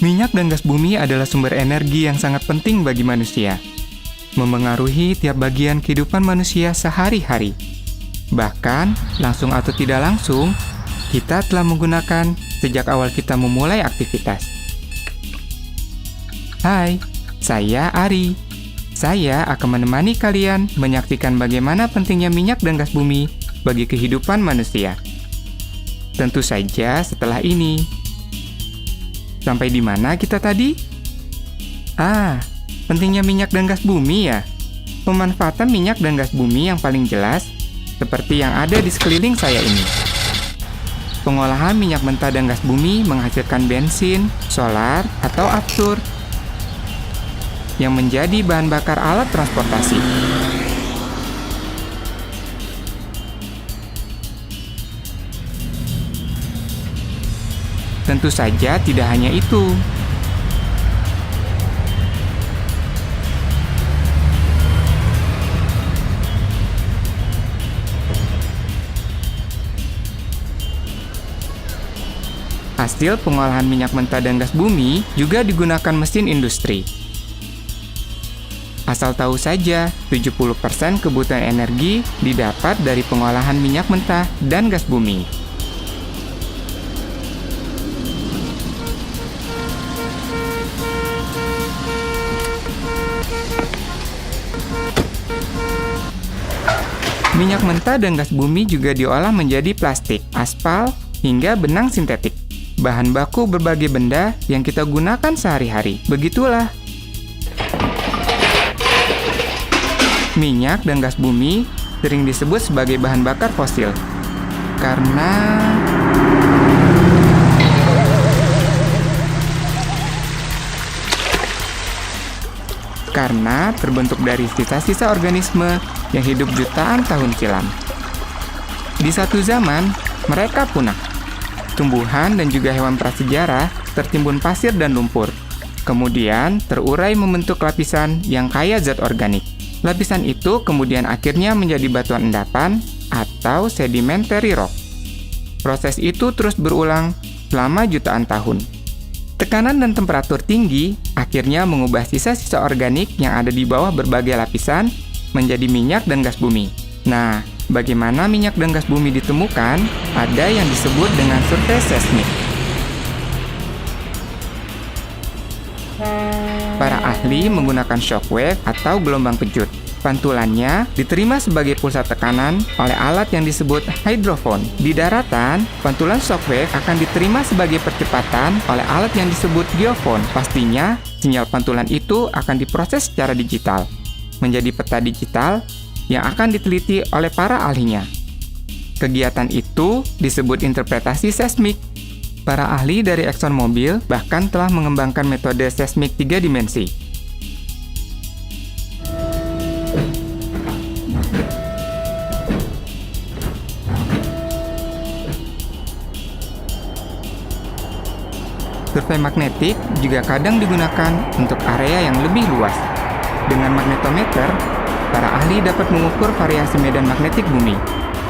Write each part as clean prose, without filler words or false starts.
Minyak dan gas bumi adalah sumber energi yang sangat penting bagi manusia, memengaruhi tiap bagian kehidupan manusia sehari-hari. Bahkan, langsung atau tidak langsung, kita telah menggunakan sejak awal kita memulai aktivitas. Hai, saya Ari. Saya akan menemani kalian menyaksikan bagaimana pentingnya minyak dan gas bumi bagi kehidupan manusia. Tentu saja setelah ini. Sampai di mana kita tadi? Pentingnya minyak dan gas bumi ya. Pemanfaatan minyak dan gas bumi yang paling jelas seperti yang ada di sekeliling saya ini. Pengolahan minyak mentah dan gas bumi menghasilkan bensin, solar, atau aftur yang menjadi bahan bakar alat transportasi. Tentu saja tidak hanya itu. Hasil pengolahan minyak mentah dan gas bumi juga digunakan mesin industri. Asal tahu saja, 70% kebutuhan energi didapat dari pengolahan minyak mentah dan gas bumi. Minyak mentah dan gas bumi juga diolah menjadi plastik, aspal, hingga benang sintetik. Bahan baku berbagai benda yang kita gunakan sehari-hari. Begitulah. Minyak dan gas bumi sering disebut sebagai bahan bakar fosil karena terbentuk dari sisa-sisa organisme yang hidup jutaan tahun silam. Di satu zaman, mereka punah. Tumbuhan dan juga hewan prasejarah tertimbun pasir dan lumpur. Kemudian terurai membentuk lapisan yang kaya zat organik. Lapisan itu kemudian akhirnya menjadi batuan endapan atau sedimentary rock. Proses itu terus berulang selama jutaan tahun. Tekanan dan temperatur tinggi akhirnya mengubah sisa-sisa organik yang ada di bawah berbagai lapisan menjadi minyak dan gas bumi. Nah, bagaimana minyak dan gas bumi ditemukan? Ada yang disebut dengan survei seismik. Para ahli menggunakan shockwave atau gelombang kejut. Pantulannya diterima sebagai pulsa tekanan oleh alat yang disebut hydrophone. Di daratan, pantulan shockwave akan diterima sebagai percepatan oleh alat yang disebut geophone. Pastinya, sinyal pantulan itu akan diproses secara digital, menjadi peta digital yang akan diteliti oleh para ahlinya. Kegiatan itu disebut interpretasi seismik. Para ahli dari ExxonMobil bahkan telah mengembangkan metode seismik 3 dimensi. Survei magnetik juga kadang digunakan untuk area yang lebih luas. Dengan magnetometer, para ahli dapat mengukur variasi medan magnetik bumi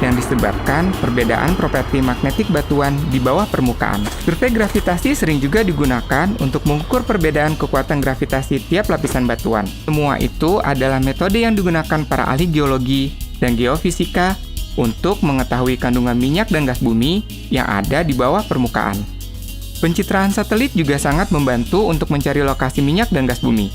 yang disebabkan perbedaan properti magnetik batuan di bawah permukaan. Survei gravitasi sering juga digunakan untuk mengukur perbedaan kekuatan gravitasi tiap lapisan batuan. Semua itu adalah metode yang digunakan para ahli geologi dan geofisika untuk mengetahui kandungan minyak dan gas bumi yang ada di bawah permukaan. Pencitraan satelit juga sangat membantu untuk mencari lokasi minyak dan gas bumi.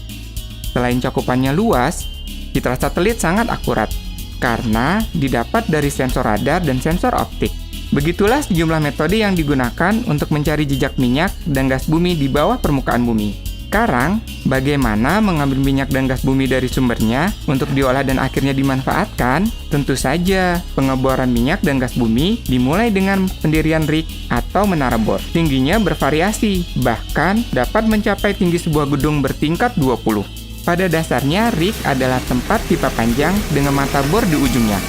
Selain cakupannya luas, citra satelit sangat akurat karena didapat dari sensor radar dan sensor optik. Begitulah sejumlah metode yang digunakan untuk mencari jejak minyak dan gas bumi di bawah permukaan bumi. Sekarang, bagaimana mengambil minyak dan gas bumi dari sumbernya untuk diolah dan akhirnya dimanfaatkan? Tentu saja, pengeboran minyak dan gas bumi dimulai dengan pendirian rig atau menara bor. Tingginya bervariasi, bahkan dapat mencapai tinggi sebuah gedung bertingkat 20. Pada dasarnya, rig adalah tempat pipa panjang dengan mata bor di ujungnya.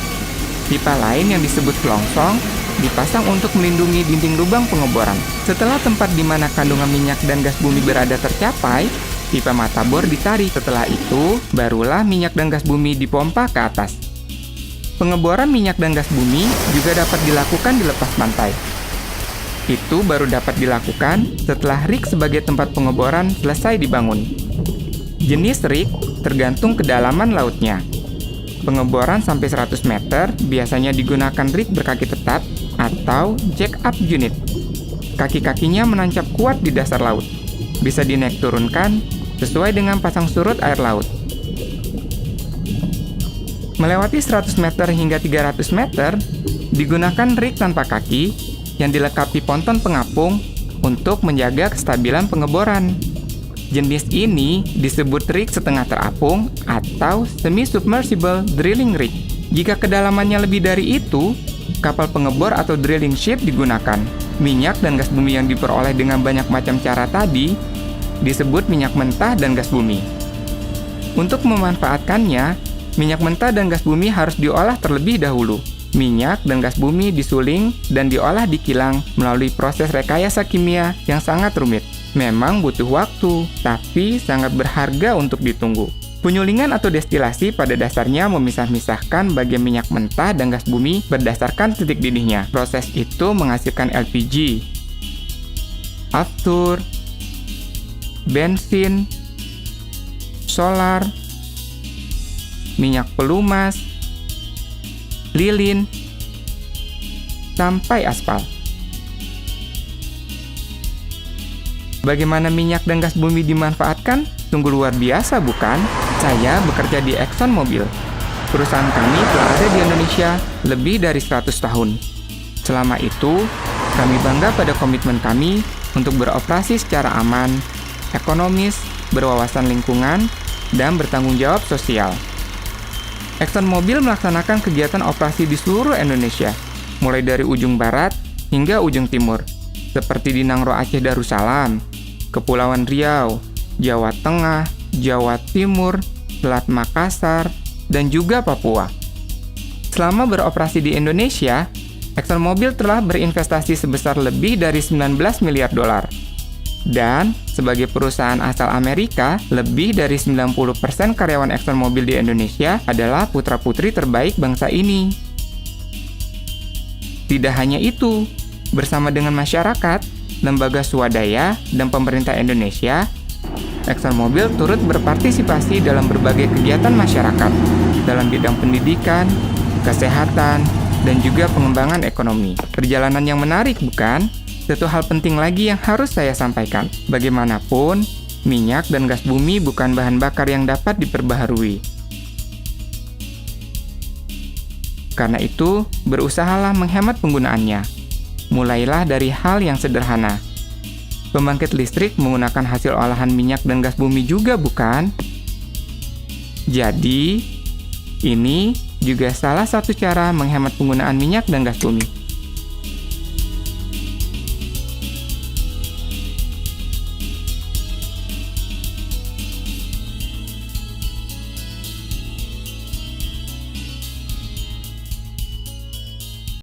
Pipa lain yang disebut kelongsong dipasang untuk melindungi dinding lubang pengeboran. Setelah tempat di mana kandungan minyak dan gas bumi berada tercapai, pipa mata bor ditarik. Setelah itu, barulah minyak dan gas bumi dipompa ke atas. Pengeboran minyak dan gas bumi juga dapat dilakukan di lepas pantai. Itu baru dapat dilakukan setelah rig sebagai tempat pengeboran selesai dibangun. Jenis rig tergantung kedalaman lautnya. Pengeboran sampai 100 meter biasanya digunakan rig berkaki tetap atau jack-up unit. Kaki-kakinya menancap kuat di dasar laut. Bisa dinaik turunkan sesuai dengan pasang surut air laut. Melewati 100 meter hingga 300 meter, digunakan rig tanpa kaki yang dilengkapi ponton pengapung untuk menjaga kestabilan pengeboran. Jenis ini disebut rig setengah terapung atau semi-submersible drilling rig. Jika kedalamannya lebih dari itu, kapal pengebor atau drilling ship digunakan. Minyak dan gas bumi yang diperoleh dengan banyak macam cara tadi disebut minyak mentah dan gas bumi. Untuk memanfaatkannya, minyak mentah dan gas bumi harus diolah terlebih dahulu. Minyak dan gas bumi disuling dan diolah di kilang melalui proses rekayasa kimia yang sangat rumit. Memang butuh waktu, tapi sangat berharga untuk ditunggu. Penyulingan atau destilasi pada dasarnya memisah-misahkan bagian minyak mentah dan gas bumi berdasarkan titik didihnya. Proses itu menghasilkan LPG, aftur, bensin, solar, minyak pelumas, lilin, sampai aspal. Bagaimana minyak dan gas bumi dimanfaatkan? Sungguh luar biasa, bukan? Saya bekerja di ExxonMobil. Perusahaan kami telah ada di Indonesia lebih dari 100 tahun. Selama itu, kami bangga pada komitmen kami untuk beroperasi secara aman, ekonomis, berwawasan lingkungan, dan bertanggung jawab sosial. ExxonMobil melaksanakan kegiatan operasi di seluruh Indonesia, mulai dari ujung barat hingga ujung timur, seperti di Nangro Aceh Darussalam, Kepulauan Riau, Jawa Tengah, Jawa Timur, Selat Makassar, dan juga Papua. Selama beroperasi di Indonesia, ExxonMobil telah berinvestasi sebesar lebih dari 19 miliar dolar. Dan, sebagai perusahaan asal Amerika, lebih dari 90% karyawan ExxonMobil di Indonesia adalah putra-putri terbaik bangsa ini. Tidak hanya itu, bersama dengan masyarakat, lembaga swadaya, dan pemerintah Indonesia, ExxonMobil turut berpartisipasi dalam berbagai kegiatan masyarakat dalam bidang pendidikan, kesehatan, dan juga pengembangan ekonomi. Perjalanan yang menarik, bukan? Satu hal penting lagi yang harus saya sampaikan. Bagaimanapun, minyak dan gas bumi bukan bahan bakar yang dapat diperbaharui. Karena itu, berusahalah menghemat penggunaannya. Mulailah dari hal yang sederhana. Pembangkit listrik menggunakan hasil olahan minyak dan gas bumi juga, bukan? Jadi, ini juga salah satu cara menghemat penggunaan minyak dan gas bumi.